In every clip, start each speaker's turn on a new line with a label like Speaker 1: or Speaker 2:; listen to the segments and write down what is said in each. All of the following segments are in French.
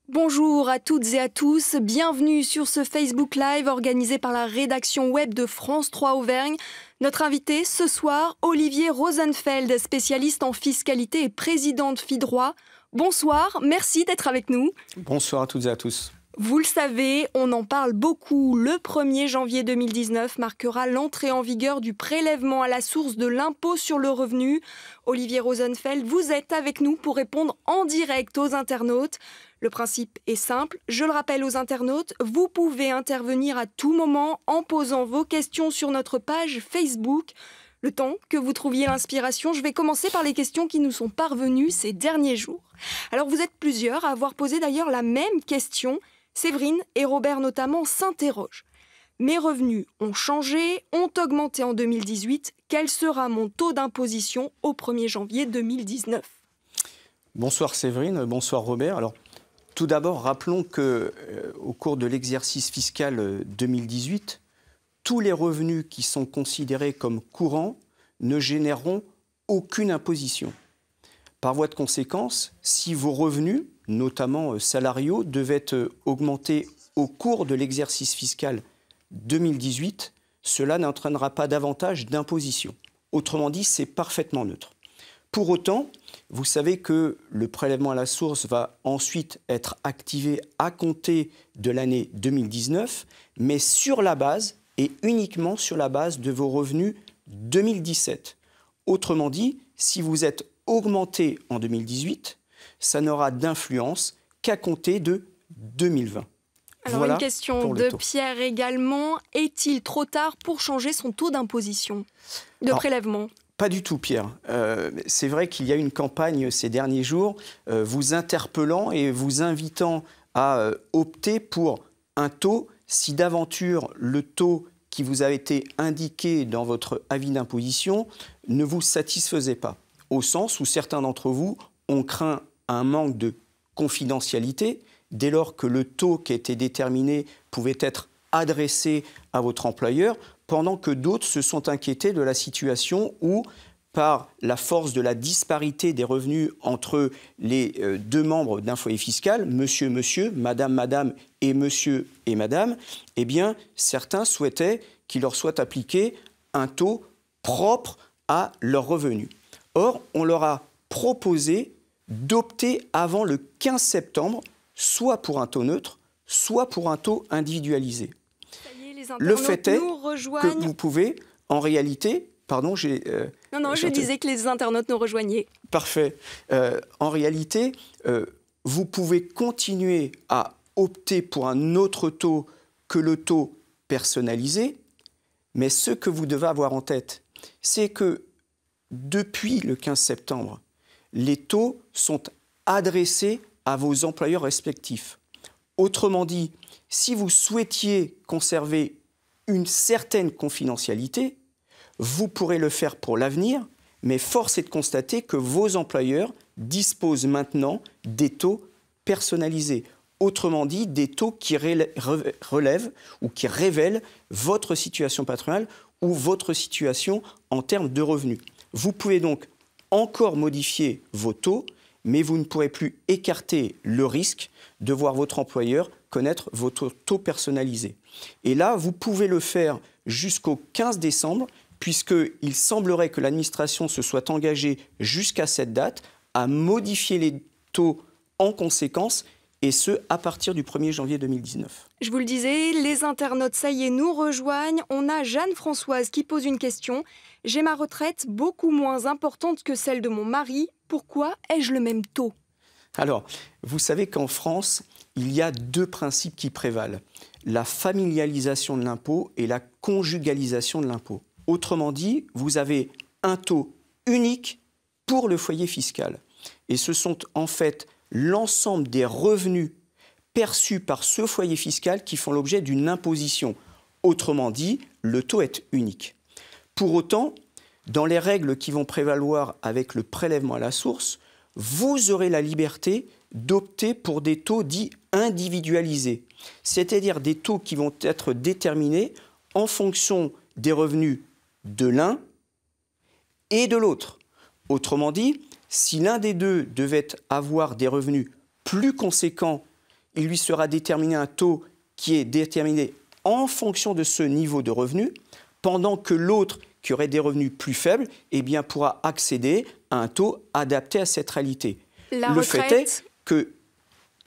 Speaker 1: Bonjour à toutes et à tous, bienvenue sur ce Facebook Live organisé par la rédaction web de France 3 Auvergne. Notre invité ce soir, Olivier Rosenfeld, spécialiste en fiscalité et président de FIDroit. Bonsoir, merci d'être avec nous.
Speaker 2: Bonsoir à toutes et à tous.
Speaker 1: Vous le savez, on en parle beaucoup. Le 1er janvier 2019 marquera l'entrée en vigueur du prélèvement à la source de l'impôt sur le revenu. Olivier Rosenfeld, vous êtes avec nous pour répondre en direct aux internautes. Le principe est simple, je le rappelle aux internautes, vous pouvez intervenir à tout moment en posant vos questions sur notre page Facebook. Le temps que vous trouviez l'inspiration, je vais commencer par les questions qui nous sont parvenues ces derniers jours. Alors vous êtes plusieurs à avoir posé d'ailleurs la même question. Séverine et Robert notamment s'interrogent. Mes revenus ont changé, ont augmenté en 2018. Quel sera mon taux d'imposition au 1er janvier 2019 ?
Speaker 2: Bonsoir Séverine, bonsoir Robert. Alors, tout d'abord, rappelons qu'au cours de l'exercice fiscal 2018, tous les revenus qui sont considérés comme courants ne généreront aucune imposition. Par voie de conséquence, si vos revenus, notamment salariaux, devaient augmenter au cours de l'exercice fiscal 2018, cela n'entraînera pas davantage d'imposition. Autrement dit, c'est parfaitement neutre. Pour autant, vous savez que le prélèvement à la source va ensuite être activé à compter de l'année 2019, mais sur la base et uniquement sur la base de vos revenus 2017. Autrement dit, si vous êtes augmenté en 2018, ça n'aura d'influence qu'à compter de 2020.
Speaker 1: Alors voilà une question de Pierre également. Est-il trop tard pour changer son taux d'imposition, de prélèvement ?
Speaker 2: Pas du tout, Pierre. C'est vrai qu'il y a une campagne ces derniers jours vous interpellant et vous invitant à opter pour un taux si d'aventure le taux qui vous a été indiqué dans votre avis d'imposition ne vous satisfaisait pas. Au sens où certains d'entre vous ont craint un manque de confidentialité dès lors que le taux qui a été déterminé pouvait être adressé à votre employeur, pendant que d'autres se sont inquiétés de la situation où, par la force de la disparité des revenus entre les deux membres d'un foyer fiscal, monsieur, madame et monsieur et madame, eh bien, certains souhaitaient qu'il leur soit appliqué un taux propre à leurs revenus. Or, on leur a proposé d'opter avant le 15 septembre, soit pour un taux neutre, soit pour un taux individualisé. Le fait est que vous pouvez, en réalité... Pardon,
Speaker 1: je disais que les internautes nous rejoignaient.
Speaker 2: Parfait. En réalité, vous pouvez continuer à opter pour un autre taux que le taux personnalisé, mais ce que vous devez avoir en tête, c'est que depuis le 15 septembre, les taux sont adressés à vos employeurs respectifs. Autrement dit, si vous souhaitiez conserver une certaine confidentialité, vous pourrez le faire pour l'avenir, mais force est de constater que vos employeurs disposent maintenant des taux personnalisés. Autrement dit, des taux qui relèvent ou qui révèlent votre situation patronale ou votre situation en termes de revenus. Vous pouvez donc encore modifier vos taux, mais vous ne pourrez plus écarter le risque de voir votre employeur connaître votre taux personnalisé. Et là, vous pouvez le faire jusqu'au 15 décembre, puisqu'il semblerait que l'administration se soit engagée jusqu'à cette date à modifier les taux en conséquence, et ce, à partir du 1er janvier 2019.
Speaker 1: Je vous le disais, les internautes, ça y est, nous rejoignent. On a Jeanne-Françoise qui pose une question. « J'ai ma retraite beaucoup moins importante que celle de mon mari. Pourquoi ai-je le même taux ?»
Speaker 2: Alors, vous savez qu'en France, il y a deux principes qui prévalent. La familialisation de l'impôt et la conjugalisation de l'impôt. Autrement dit, vous avez un taux unique pour le foyer fiscal. Et ce sont en fait l'ensemble des revenus perçus par ce foyer fiscal qui font l'objet d'une imposition. Autrement dit, le taux est unique. Pour autant, dans les règles qui vont prévaloir avec le prélèvement à la source, vous aurez la liberté d'opter pour des taux dits individualisés, c'est-à-dire des taux qui vont être déterminés en fonction des revenus de l'un et de l'autre. Autrement dit, si l'un des deux devait avoir des revenus plus conséquents il lui sera déterminé un taux qui est déterminé en fonction de ce niveau de revenu, pendant que l'autre, qui aurait des revenus plus faibles, eh bien, pourra accéder à un taux adapté à cette réalité. Le fait est que,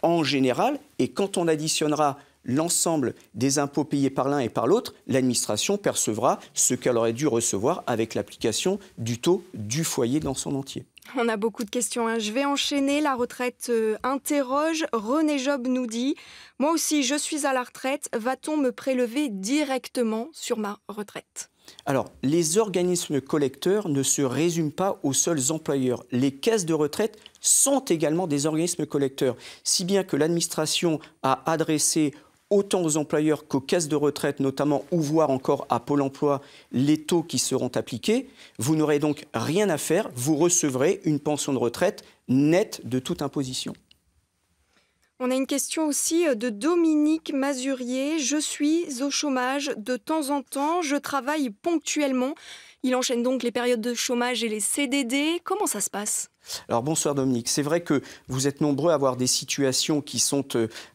Speaker 2: en général, et quand on additionnera l'ensemble des impôts payés par l'un et par l'autre, l'administration percevra ce qu'elle aurait dû recevoir avec l'application du taux du foyer dans son entier.
Speaker 1: On a beaucoup de questions, hein. Je vais enchaîner. La retraite interroge. René Job nous dit « Moi aussi, je suis à la retraite. Va-t-on me prélever directement sur ma retraite ?»
Speaker 2: Alors, les organismes collecteurs ne se résument pas aux seuls employeurs. Les caisses de retraite sont également des organismes collecteurs, si bien que l'administration a adressé autant aux employeurs qu'aux caisses de retraite, notamment, ou voire encore à Pôle emploi, les taux qui seront appliqués. Vous n'aurez donc rien à faire, vous recevrez une pension de retraite nette de toute imposition.
Speaker 1: On a une question aussi de Dominique Mazurier. Je suis au chômage de temps en temps, je travaille ponctuellement. Il enchaîne donc les périodes de chômage et les CDD. Comment ça se passe ?
Speaker 2: Alors bonsoir Dominique, c'est vrai que vous êtes nombreux à avoir des situations qui sont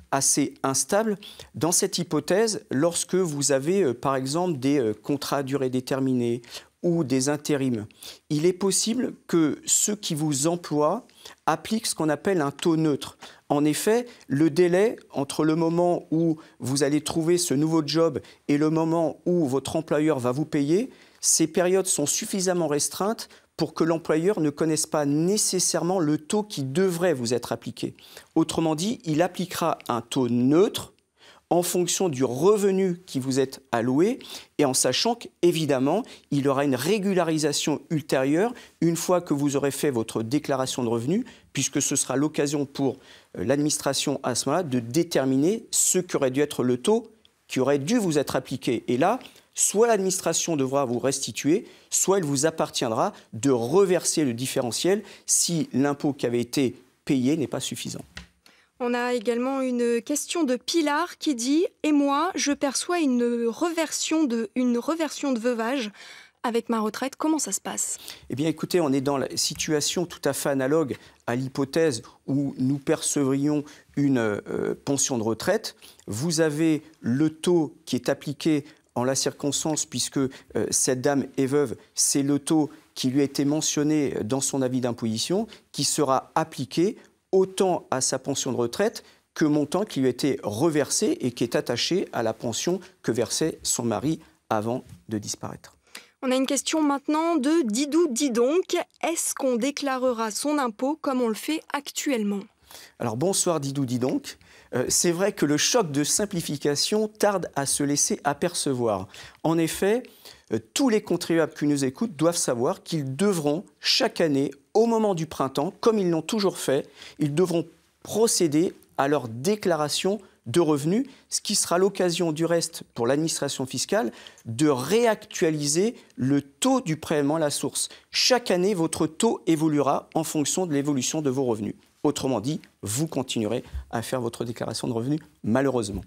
Speaker 2: assez instables. Dans cette hypothèse, lorsque vous avez par exemple des contrats à durée déterminée ou des intérims, il est possible que ceux qui vous emploient appliquent ce qu'on appelle un taux neutre. En effet, le délai entre le moment où vous allez trouver ce nouveau job et le moment où votre employeur va vous payer, ces périodes sont suffisamment restreintes pour que l'employeur ne connaisse pas nécessairement le taux qui devrait vous être appliqué. Autrement dit, il appliquera un taux neutre en fonction du revenu qui vous est alloué et en sachant qu'évidemment, il y aura une régularisation ultérieure une fois que vous aurez fait votre déclaration de revenus, puisque ce sera l'occasion pour l'administration à ce moment-là de déterminer ce qu'aurait dû être le taux qui aurait dû vous être appliqué. Et là, soit l'administration devra vous restituer, soit il vous appartiendra de reverser le différentiel si l'impôt qui avait été payé n'est pas suffisant.
Speaker 1: On a également une question de Pilar qui dit « Et moi, je perçois une reversion de veuvage avec ma retraite. Comment ça se passe ?»
Speaker 2: Eh bien, écoutez, on est dans la situation tout à fait analogue à l'hypothèse où nous percevrions une pension de retraite. Vous avez le taux qui est appliqué en la circonstance, puisque cette dame est veuve, c'est le taux qui lui a été mentionné dans son avis d'imposition, qui sera appliqué autant à sa pension de retraite que montant qui lui a été reversé et qui est attaché à la pension que versait son mari avant de disparaître.
Speaker 1: On a une question maintenant de Didou Didonc. Est-ce qu'on déclarera son impôt comme on le fait actuellement ?
Speaker 2: Alors bonsoir Didou Didonc. C'est vrai que le choc de simplification tarde à se laisser apercevoir. En effet, tous les contribuables qui nous écoutent doivent savoir qu'ils devront chaque année, au moment du printemps, comme ils l'ont toujours fait, ils devront procéder à leur déclaration de revenus, ce qui sera l'occasion du reste pour l'administration fiscale de réactualiser le taux du prélèvement à la source. Chaque année, votre taux évoluera en fonction de l'évolution de vos revenus. Autrement dit, vous continuerez à faire votre déclaration de revenus, malheureusement.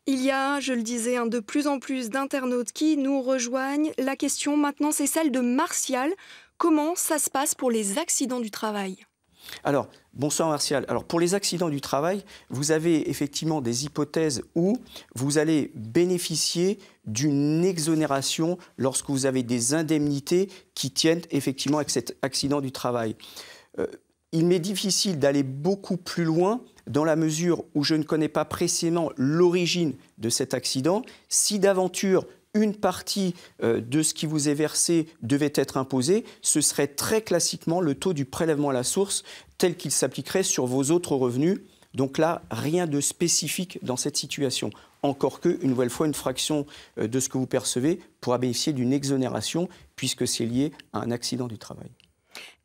Speaker 1: Il y a, je le disais, de plus en plus d'internautes qui nous rejoignent. La question maintenant, c'est celle de Martial. Comment ça se passe pour les accidents du travail ?
Speaker 2: Alors, bonsoir Martial. Alors, pour les accidents du travail, vous avez effectivement des hypothèses où vous allez bénéficier d'une exonération lorsque vous avez des indemnités qui tiennent effectivement avec cet accident du travail. Il m'est difficile d'aller beaucoup plus loin dans la mesure où je ne connais pas précisément l'origine de cet accident. Si d'aventure une partie de ce qui vous est versé devait être imposée, ce serait très classiquement le taux du prélèvement à la source tel qu'il s'appliquerait sur vos autres revenus. Donc là, rien de spécifique dans cette situation. Encore que, une nouvelle fois, une fraction de ce que vous percevez pourra bénéficier d'une exonération puisque c'est lié à un accident du travail.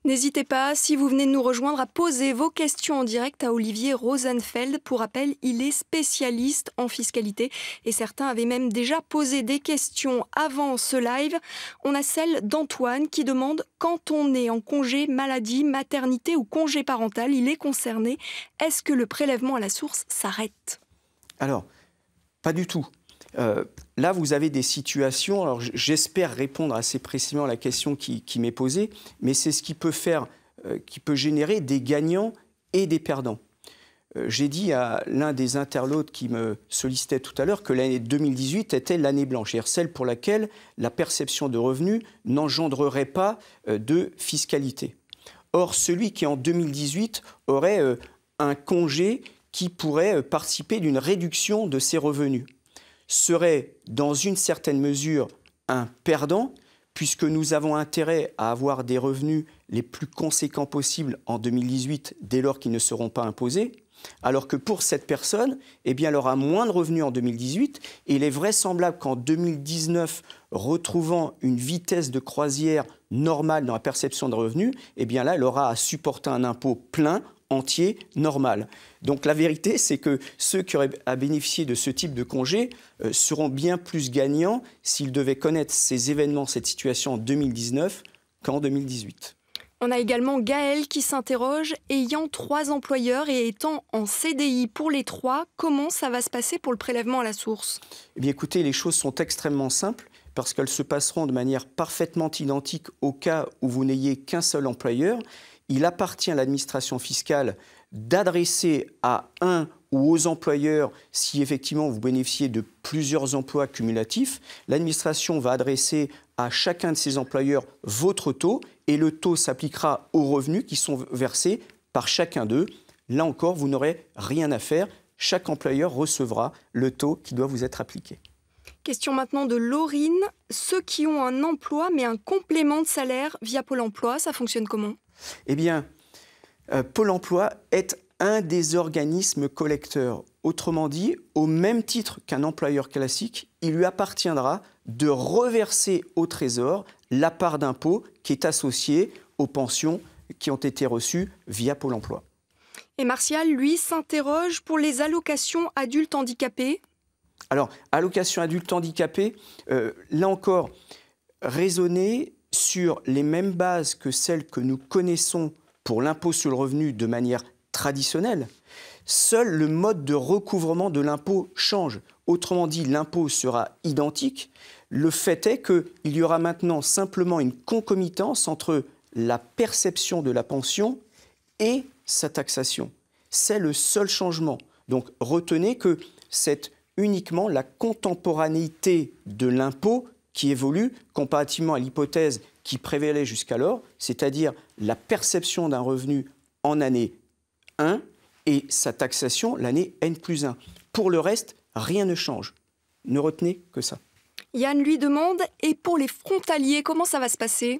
Speaker 1: N'hésitez pas, si vous venez de nous rejoindre, à poser vos questions en direct à Olivier Rosenfeld. Pour rappel, il est spécialiste en fiscalité et certains avaient même déjà posé des questions avant ce live. On a celle d'Antoine qui demande « Quand on est en congé maladie, maternité ou congé parental, il est concerné. Est-ce que le prélèvement à la source s'arrête ?»
Speaker 2: Alors, pas du tout. Là, vous avez des situations, alors j'espère répondre assez précisément à la question qui m'est posée, mais c'est ce qui peut générer des gagnants et des perdants. j'ai dit à l'un des internautes qui me sollicitait tout à l'heure que l'année 2018 était l'année blanche, c'est-à-dire celle pour laquelle la perception de revenus n'engendrerait pas de fiscalité. Or, celui qui en 2018 aurait un congé qui pourrait participer d'une réduction de ses revenus serait dans une certaine mesure un perdant, puisque nous avons intérêt à avoir des revenus les plus conséquents possibles en 2018 dès lors qu'ils ne seront pas imposés, alors que pour cette personne, eh bien, elle aura moins de revenus en 2018 et il est vraisemblable qu'en 2019, retrouvant une vitesse de croisière normale dans la perception de revenus, eh bien là, elle aura à supporter un impôt plein, entier, normal. Donc la vérité, c'est que ceux qui auraient à bénéficier de ce type de congé seront bien plus gagnants s'ils devaient connaître ces événements, cette situation en 2019 qu'en 2018.
Speaker 1: On a également Gaël qui s'interroge, ayant 3 employeurs et étant en CDI pour les 3, comment ça va se passer pour le prélèvement à la source?
Speaker 2: Eh bien écoutez, les choses sont extrêmement simples parce qu'elles se passeront de manière parfaitement identique au cas où vous n'ayez qu'un seul employeur. Il appartient à l'administration fiscale d'adresser à un ou aux employeurs, si effectivement vous bénéficiez de plusieurs emplois cumulatifs, l'administration va adresser à chacun de ces employeurs votre taux et le taux s'appliquera aux revenus qui sont versés par chacun d'eux. Là encore, vous n'aurez rien à faire. Chaque employeur recevra le taux qui doit vous être appliqué.
Speaker 1: Question maintenant de Laurine. Ceux qui ont un emploi mais un complément de salaire via Pôle emploi, ça fonctionne comment?
Speaker 2: Eh bien, Pôle emploi est un des organismes collecteurs. Autrement dit, au même titre qu'un employeur classique, il lui appartiendra de reverser au Trésor la part d'impôt qui est associée aux pensions qui ont été reçues via Pôle emploi.
Speaker 1: Et Martial, lui, s'interroge pour les allocations adultes handicapés.
Speaker 2: Alors, allocation adulte handicapé, là encore, raisonner sur les mêmes bases que celles que nous connaissons pour l'impôt sur le revenu de manière traditionnelle. Seul le mode de recouvrement de l'impôt change. Autrement dit, l'impôt sera identique. Le fait est qu'il y aura maintenant simplement une concomitance entre la perception de la pension et sa taxation. C'est le seul changement. Donc retenez que c'est uniquement la contemporanéité de l'impôt qui évolue comparativement à l'hypothèse qui prévalait jusqu'alors, c'est-à-dire la perception d'un revenu en année 1 et sa taxation l'année N+1. Pour le reste, rien ne change. Ne retenez que ça.
Speaker 1: Yann lui demande, et pour les frontaliers, comment ça va se passer?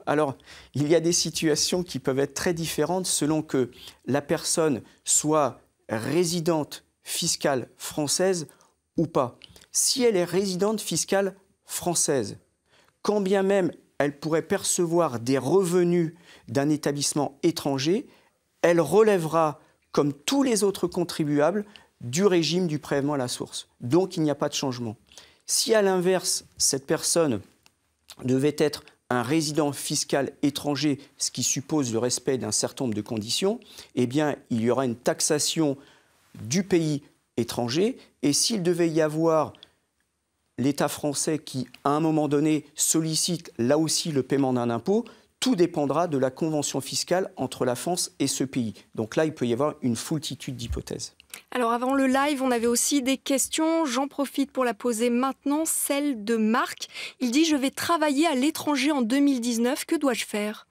Speaker 2: Alors, il y a des situations qui peuvent être très différentes selon que la personne soit résidente fiscale française ou pas. Si elle est résidente fiscale française, quand bien même elle pourrait percevoir des revenus d'un établissement étranger, elle relèvera, comme tous les autres contribuables, du régime du prélèvement à la source. Donc il n'y a pas de changement. Si à l'inverse, cette personne devait être un résident fiscal étranger, ce qui suppose le respect d'un certain nombre de conditions, eh bien, il y aura une taxation du pays étranger. Et s'il devait y avoir l'État français qui, à un moment donné, sollicite là aussi le paiement d'un impôt, tout dépendra de la convention fiscale entre la France et ce pays. Donc là, il peut y avoir une foultitude d'hypothèses.
Speaker 1: Alors avant le live, on avait aussi des questions. J'en profite pour la poser maintenant, celle de Marc. Il dit « Je vais travailler à l'étranger en 2019, que dois-je faire ?»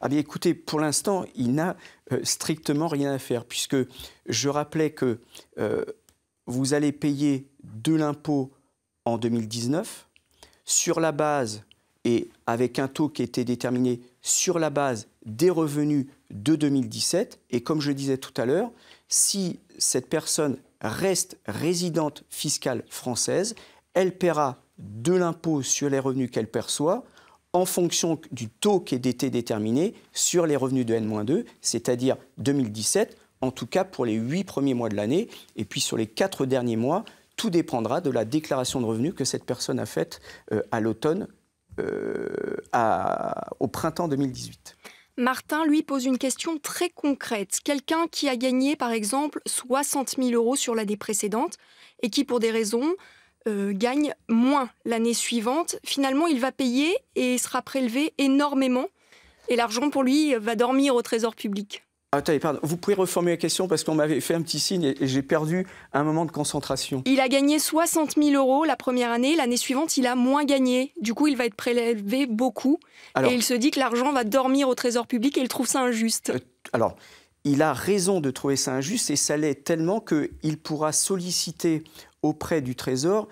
Speaker 2: Ah bien écoutez, pour l'instant, il n'a strictement rien à faire, puisque je rappelais que vous allez payer de l'impôt en 2019, sur la base, et avec un taux qui a été déterminé sur la base des revenus de 2017. Et comme je disais tout à l'heure, si cette personne reste résidente fiscale française, elle paiera de l'impôt sur les revenus qu'elle perçoit en fonction du taux qui a été déterminé sur les revenus de N-2, c'est-à-dire 2017, en tout cas pour les 8 premiers mois de l'année. Et puis sur les 4 derniers mois, tout dépendra de la déclaration de revenus que cette personne a faite à l'automne, au printemps 2018.
Speaker 1: Martin, lui, pose une question très concrète. Quelqu'un qui a gagné, par exemple, 60 000 € sur l'année précédente et qui, pour des raisons, gagne moins l'année suivante, finalement, il va payer et sera prélevé énormément. Et l'argent, pour lui, va dormir au trésor public.
Speaker 2: Attendez, pardon, vous pouvez reformuler la question parce qu'on m'avait fait un petit signe et j'ai perdu un moment de concentration.
Speaker 1: Il a gagné 60 000 € la première année. L'année suivante, il a moins gagné. Du coup, il va être prélevé beaucoup. Alors, et il se dit que l'argent va dormir au trésor public et il trouve ça injuste.
Speaker 2: Alors, il a raison de trouver ça injuste et ça l'est tellement qu'il pourra solliciter auprès du Trésor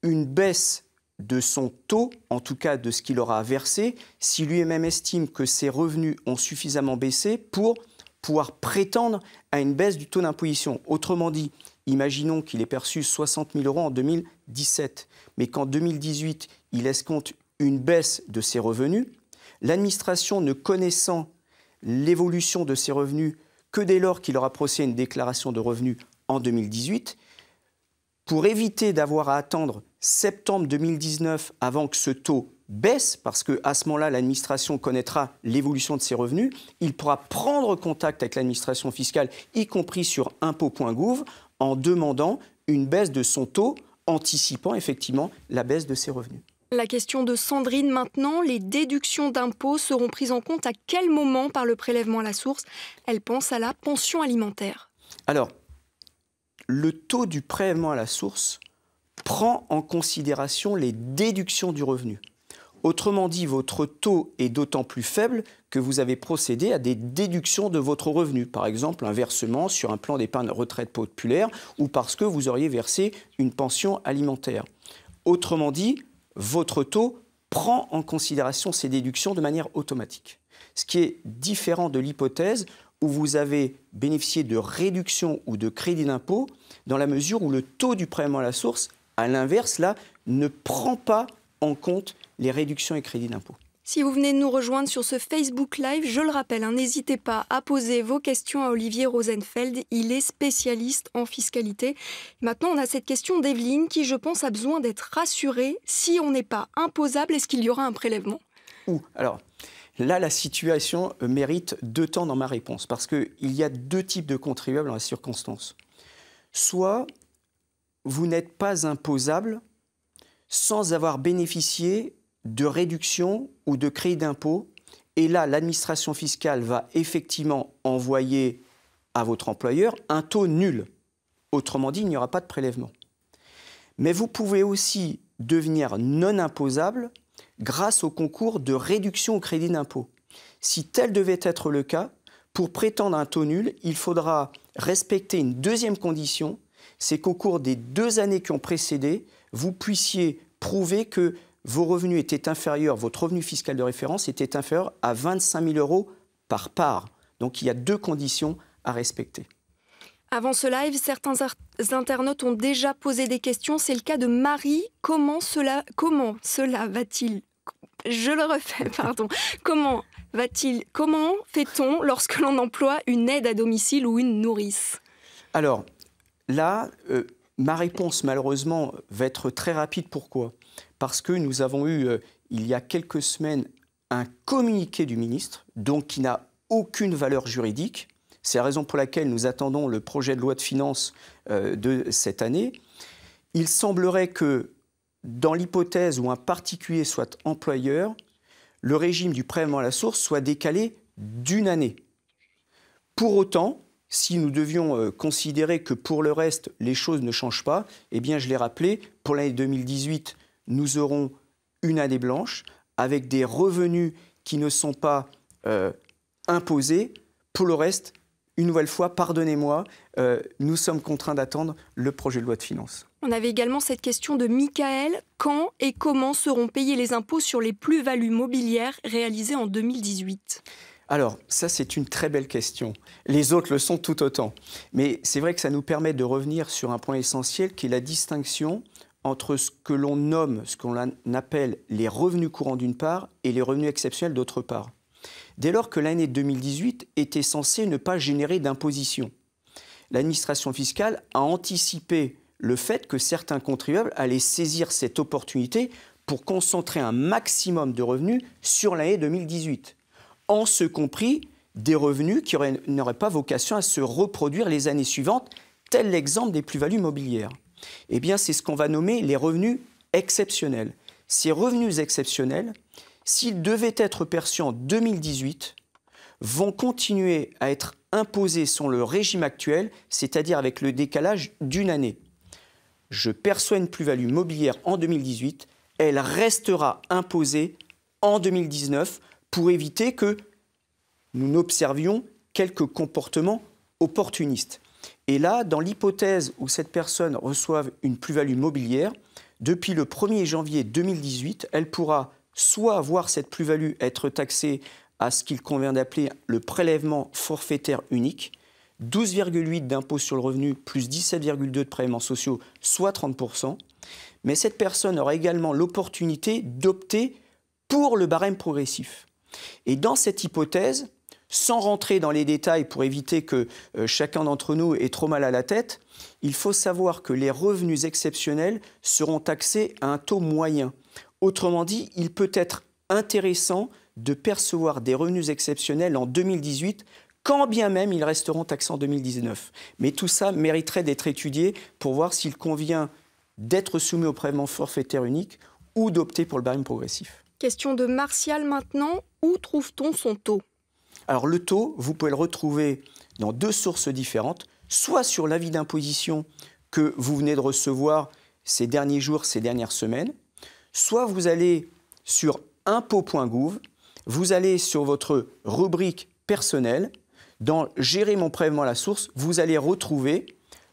Speaker 2: une baisse de son taux, en tout cas de ce qu'il aura à verser, si lui-même estime que ses revenus ont suffisamment baissé pour pouvoir prétendre à une baisse du taux d'imposition. Autrement dit, imaginons qu'il ait perçu 60 000 € en 2017, mais qu'en 2018, il escompte une baisse de ses revenus. L'administration, ne connaissant l'évolution de ses revenus que dès lors qu'il aura procédé à une déclaration de revenus en 2018, pour éviter d'avoir à attendre septembre 2019 avant que ce taux baisse, parce qu'à ce moment-là, l'administration connaîtra l'évolution de ses revenus, il pourra prendre contact avec l'administration fiscale, y compris sur impôts.gouv, en demandant une baisse de son taux, anticipant effectivement la baisse de ses revenus.
Speaker 1: La question de Sandrine maintenant, les déductions d'impôts seront prises en compte à quel moment par le prélèvement à la source? Elle pense à la pension alimentaire.
Speaker 2: Alors, le taux du prélèvement à la source prend en considération les déductions du revenu. Autrement dit, votre taux est d'autant plus faible que vous avez procédé à des déductions de votre revenu. Par exemple, un versement sur un plan d'épargne retraite populaire ou parce que vous auriez versé une pension alimentaire. Autrement dit, votre taux prend en considération ces déductions de manière automatique. Ce qui est différent de l'hypothèse où vous avez bénéficié de réduction ou de crédit d'impôt dans la mesure où le taux du prélèvement à la source, à l'inverse, là, ne prend pas en compte les réductions et crédits d'impôt.
Speaker 1: Si vous venez de nous rejoindre sur ce Facebook Live, je le rappelle, n'hésitez pas à poser vos questions à Olivier Rosenfeld. Il est spécialiste en fiscalité. Maintenant, on a cette question d'Evelyne qui, je pense, a besoin d'être rassurée. Si on n'est pas imposable, est-ce qu'il y aura un prélèvement?
Speaker 2: Alors, là, la situation mérite 2 temps dans ma réponse, parce qu'il y a 2 types de contribuables dans la circonstance. Soit vous n'êtes pas imposable sans avoir bénéficié de réduction ou de crédit d'impôt. Et là, l'administration fiscale va effectivement envoyer à votre employeur un taux nul. Autrement dit, il n'y aura pas de prélèvement. Mais vous pouvez aussi devenir non imposable grâce au concours de réduction au crédit d'impôt. Si tel devait être le cas, pour prétendre à un taux nul, il faudra respecter une deuxième condition, c'est qu'au cours des 2 années qui ont précédé, vous puissiez prouver que vos revenus étaient inférieurs, votre revenu fiscal de référence était inférieur à 25 000 € par part. Donc il y a 2 conditions à respecter.
Speaker 1: Avant ce live, certains internautes ont déjà posé des questions. C'est le cas de Marie. Comment cela va-t-il... Je le refais, pardon. Comment fait-on lorsque l'on emploie une aide à domicile ou une nourrice?
Speaker 2: Alors, là, ma réponse, malheureusement, va être très rapide. Pourquoi? Parce que nous avons eu, il y a quelques semaines, un communiqué du ministre, donc qui n'a aucune valeur juridique. C'est la raison pour laquelle nous attendons le projet de loi de finances de cette année. Il semblerait que, dans l'hypothèse où un particulier soit employeur, le régime du prélèvement à la source soit décalé d'1 année. Pour autant, si nous devions considérer que pour le reste, les choses ne changent pas, eh bien, je l'ai rappelé, pour l'année 2018, nous aurons une année blanche avec des revenus qui ne sont pas imposés. Pour le reste, une nouvelle fois, pardonnez-moi, nous sommes contraints d'attendre le projet de loi de finances.
Speaker 1: On avait également cette question de Michael. Quand et comment seront payés les impôts sur les plus-values mobilières réalisées en 2018 ?
Speaker 2: Alors, ça, c'est une très belle question. Les autres le sont tout autant. Mais c'est vrai que ça nous permet de revenir sur un point essentiel qui est la distinction entre ce que l'on nomme, ce qu'on appelle les revenus courants d'une part et les revenus exceptionnels d'autre part. Dès lors que l'année 2018 était censée ne pas générer d'imposition, l'administration fiscale a anticipé le fait que certains contribuables allaient saisir cette opportunité pour concentrer un maximum de revenus sur l'année 2018. En ce compris des revenus qui n'auraient pas vocation à se reproduire les années suivantes, tel l'exemple des plus-values mobilières. Eh bien, c'est ce qu'on va nommer les revenus exceptionnels. Ces revenus exceptionnels, s'ils devaient être perçus en 2018, vont continuer à être imposés sur le régime actuel, c'est-à-dire avec le décalage d'une année. Je perçois une plus-value mobilière en 2018, elle restera imposée en 2019 pour éviter que nous n'observions quelques comportements opportunistes. Et là, dans l'hypothèse où cette personne reçoive une plus-value mobilière, depuis le 1er janvier 2018, elle pourra soit voir cette plus-value être taxée à ce qu'il convient d'appeler le prélèvement forfaitaire unique, 12,8 d'impôt sur le revenu plus 17,2 de prélèvements sociaux, soit 30%. Mais cette personne aura également l'opportunité d'opter pour le barème progressif. Et dans cette hypothèse, sans rentrer dans les détails pour éviter que chacun d'entre nous ait trop mal à la tête, il faut savoir que les revenus exceptionnels seront taxés à un taux moyen. Autrement dit, il peut être intéressant de percevoir des revenus exceptionnels en 2018, quand bien même ils resteront taxés en 2019. Mais tout ça mériterait d'être étudié pour voir s'il convient d'être soumis au prélèvement forfaitaire unique ou d'opter pour le barème progressif.
Speaker 1: Question de Martial maintenant. Où trouve-t-on son taux ?
Speaker 2: Alors le taux, vous pouvez le retrouver dans deux sources différentes, soit sur l'avis d'imposition que vous venez de recevoir ces derniers jours, ces dernières semaines, soit vous allez sur impôt.gouv, vous allez sur votre rubrique personnelle, dans Gérer mon prélèvement à la source, vous allez retrouver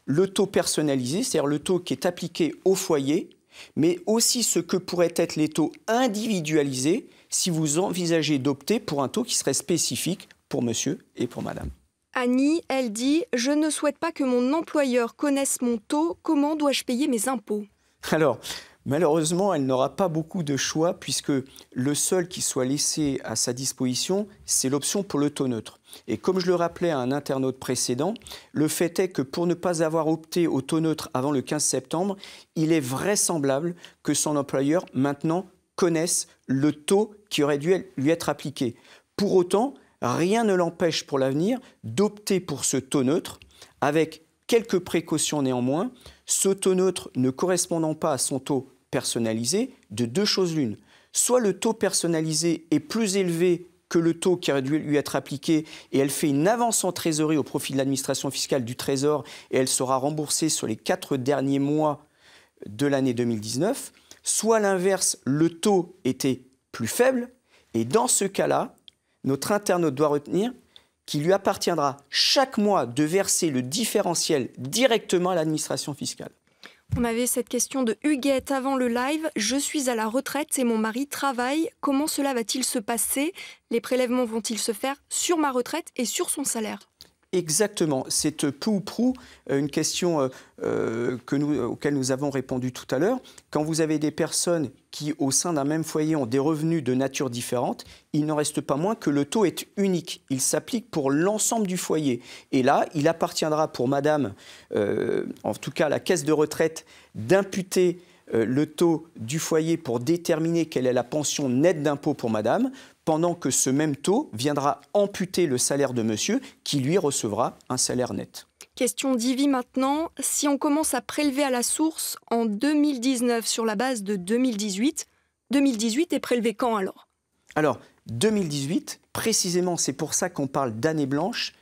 Speaker 2: le taux personnalisé, c'est-à-dire le taux qui est appliqué au foyer, mais aussi ce que pourraient être les taux individualisés si vous envisagez d'opter pour un taux qui serait spécifique pour monsieur et pour madame.
Speaker 1: Annie, elle dit « Je ne souhaite pas que mon employeur connaisse mon taux. Comment dois-je payer mes impôts ?»
Speaker 2: Alors, malheureusement, elle n'aura pas beaucoup de choix puisque le seul qui soit laissé à sa disposition, c'est l'option pour le taux neutre. Et comme je le rappelais à un internaute précédent, le fait est que pour ne pas avoir opté au taux neutre avant le 15 septembre, il est vraisemblable que son employeur, maintenant, connaisse le taux qui aurait dû lui être appliqué. Pour autant, rien ne l'empêche pour l'avenir d'opter pour ce taux neutre, avec quelques précautions néanmoins, ce taux neutre ne correspondant pas à son taux personnalisé, de deux choses l'une. Soit le taux personnalisé est plus élevé que le taux qui aurait dû lui être appliqué et elle fait une avance en trésorerie au profit de l'administration fiscale du Trésor et elle sera remboursée sur les 4 derniers mois de l'année 2019, soit l'inverse, le taux était plus faible et dans ce cas-là, notre internaute doit retenir qu'il lui appartiendra chaque mois de verser le différentiel directement à l'administration fiscale.
Speaker 1: On avait cette question de Huguette avant le live. Je suis à la retraite et mon mari travaille. Comment cela va-t-il se passer ? Les prélèvements vont-ils se faire sur ma retraite et sur son salaire ?
Speaker 2: Exactement, c'est peu ou prou une question auquel nous avons répondu tout à l'heure. Quand vous avez des personnes qui, au sein d'un même foyer, ont des revenus de nature différente, il n'en reste pas moins que le taux est unique. Il s'applique pour l'ensemble du foyer. Et là, il appartiendra pour madame, en tout cas la caisse de retraite, d'imputer le taux du foyer pour déterminer quelle est la pension nette d'impôt pour madame, pendant que ce même taux viendra amputer le salaire de monsieur qui, lui, recevra un salaire net.
Speaker 1: Question d'Ivy maintenant. Si on commence à prélever à la source en 2019 sur la base de 2018, 2018 est prélevé quand alors ?
Speaker 2: Alors, 2018, précisément, c'est pour ça qu'on parle d'année blanche,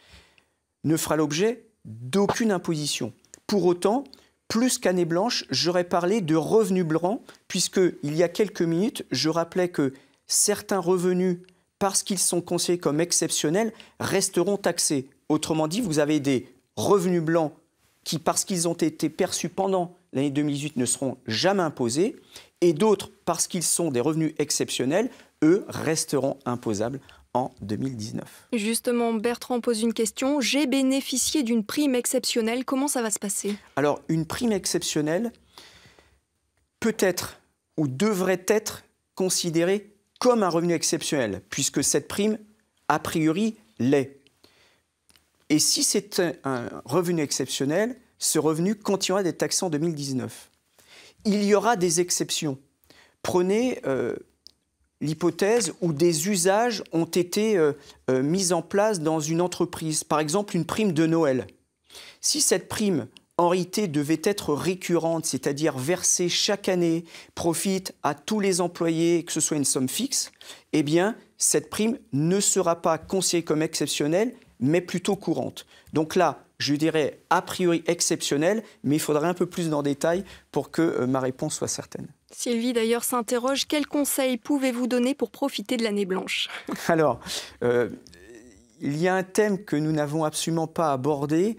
Speaker 2: ne fera l'objet d'aucune imposition. Pour autant, plus qu'année blanche, j'aurais parlé de revenus blancs, puisqu'il y a quelques minutes, je rappelais que certains revenus, parce qu'ils sont considérés comme exceptionnels, resteront taxés. Autrement dit, vous avez des revenus blancs qui, parce qu'ils ont été perçus pendant l'année 2018, ne seront jamais imposés, et d'autres, parce qu'ils sont des revenus exceptionnels, eux, resteront imposables en 2019.
Speaker 1: Justement, Bertrand pose une question. J'ai bénéficié d'une prime exceptionnelle. Comment ça va se passer ?
Speaker 2: Alors, une prime exceptionnelle peut être ou devrait être considérée comme un revenu exceptionnel, puisque cette prime, a priori, l'est. Et si c'est un revenu exceptionnel, ce revenu continuera d'être taxé en 2019. Il y aura des exceptions. Prenez l'hypothèse où des usages ont été mis en place dans une entreprise, par exemple une prime de Noël. Si cette prime, en réalité, devait être récurrente, c'est-à-dire versée chaque année, profite à tous les employés, que ce soit une somme fixe, eh bien, cette prime ne sera pas considérée comme exceptionnelle, mais plutôt courante. Donc là, je dirais a priori exceptionnelle, mais il faudrait un peu plus dans le détail pour que ma réponse soit certaine.
Speaker 1: Sylvie d'ailleurs s'interroge, quels conseils pouvez-vous donner pour profiter de l'année blanche?
Speaker 2: Alors, il y a un thème que nous n'avons absolument pas abordé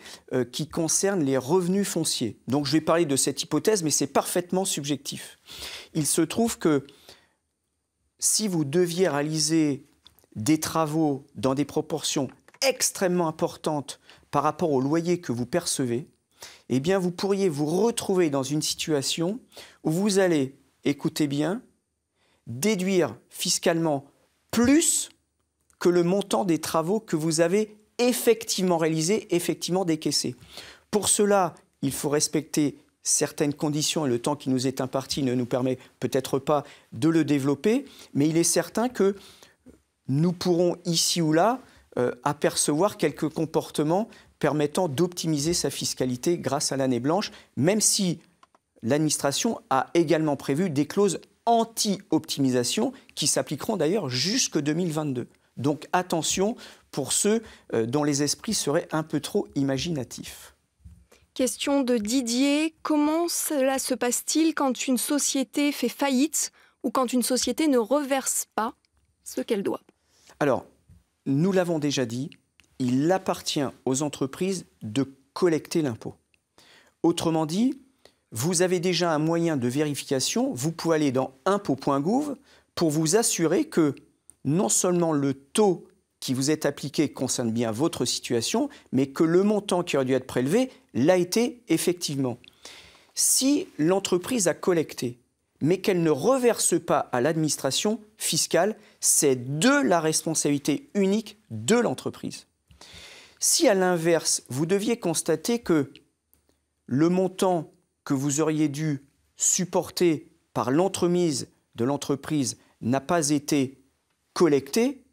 Speaker 2: qui concerne les revenus fonciers. Donc je vais parler de cette hypothèse, mais c'est parfaitement subjectif. Il se trouve que si vous deviez réaliser des travaux dans des proportions extrêmement importantes par rapport au loyer que vous percevez, eh bien vous pourriez vous retrouver dans une situation où vous allez, écoutez bien, déduire fiscalement plus que le montant des travaux que vous avez effectivement réalisés, effectivement décaissés. Pour cela, il faut respecter certaines conditions et le temps qui nous est imparti ne nous permet peut-être pas de le développer, mais il est certain que nous pourrons ici ou là apercevoir quelques comportements permettant d'optimiser sa fiscalité grâce à l'année blanche, même si l'administration a également prévu des clauses anti-optimisation qui s'appliqueront d'ailleurs jusqu'en 2022. Donc attention pour ceux dont les esprits seraient un peu trop imaginatifs.
Speaker 1: Question de Didier, comment cela se passe-t-il quand une société fait faillite ou quand une société ne reverse pas ce qu'elle doit?
Speaker 2: Alors, nous l'avons déjà dit, il appartient aux entreprises de collecter l'impôt. Autrement dit, vous avez déjà un moyen de vérification, vous pouvez aller dans impôt.gouv pour vous assurer que non seulement le taux qui vous est appliqué concerne bien votre situation, mais que le montant qui aurait dû être prélevé l'a été effectivement. Si l'entreprise a collecté, mais qu'elle ne reverse pas à l'administration fiscale, c'est de la responsabilité unique de l'entreprise. Si à l'inverse, vous deviez constater que le montant que vous auriez dû supporter par l'entremise de l'entreprise n'a pas été collecté,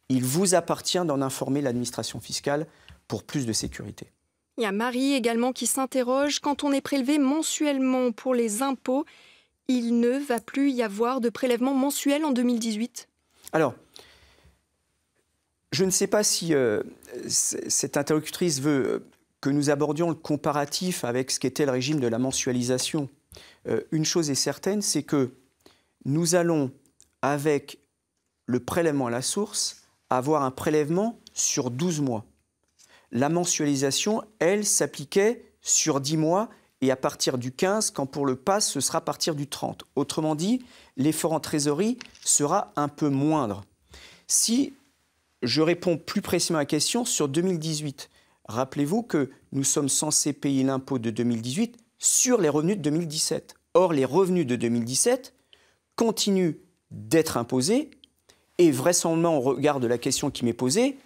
Speaker 2: il vous appartient d'en informer l'administration fiscale pour plus de sécurité.
Speaker 1: Il y a Marie également qui s'interroge, quand on est prélevé mensuellement pour les impôts, il ne va plus y avoir de prélèvement mensuel en 2018 ?
Speaker 2: Alors, je ne sais pas si cette interlocutrice veut que nous abordions le comparatif avec ce qu'était le régime de la mensualisation. Une chose est certaine, c'est que nous allons, avec le prélèvement à la source, avoir un prélèvement sur 12 mois. La mensualisation, elle, s'appliquait sur 10 mois et à partir du 15, quand pour le PAS, ce sera à partir du 30. Autrement dit, l'effort en trésorerie sera un peu moindre. Si je réponds plus précisément à la question sur 2018, rappelez-vous que nous sommes censés payer l'impôt de 2018 sur les revenus de 2017. Or, les revenus de 2017 continuent d'être imposés et vraisemblablement, au regard de la question qui m'est posée,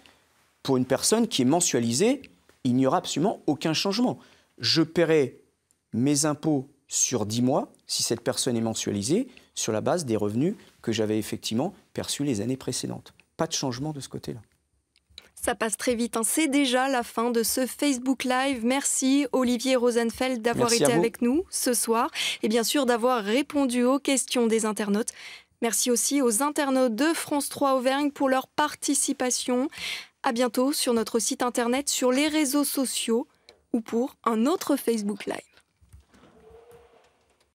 Speaker 2: pour une personne qui est mensualisée, il n'y aura absolument aucun changement. Je paierai mes impôts sur 10 mois, si cette personne est mensualisée, sur la base des revenus que j'avais effectivement perçus les années précédentes. Pas de changement de ce côté-là.
Speaker 1: Ça passe très vite, hein. C'est déjà la fin de ce Facebook Live. Merci Olivier Rosenfeld d'avoir été avec nous ce soir et bien sûr d'avoir répondu aux questions des internautes. Merci aussi aux internautes de France 3 Auvergne pour leur participation. À bientôt sur notre site internet, sur les réseaux sociaux ou pour un autre Facebook Live.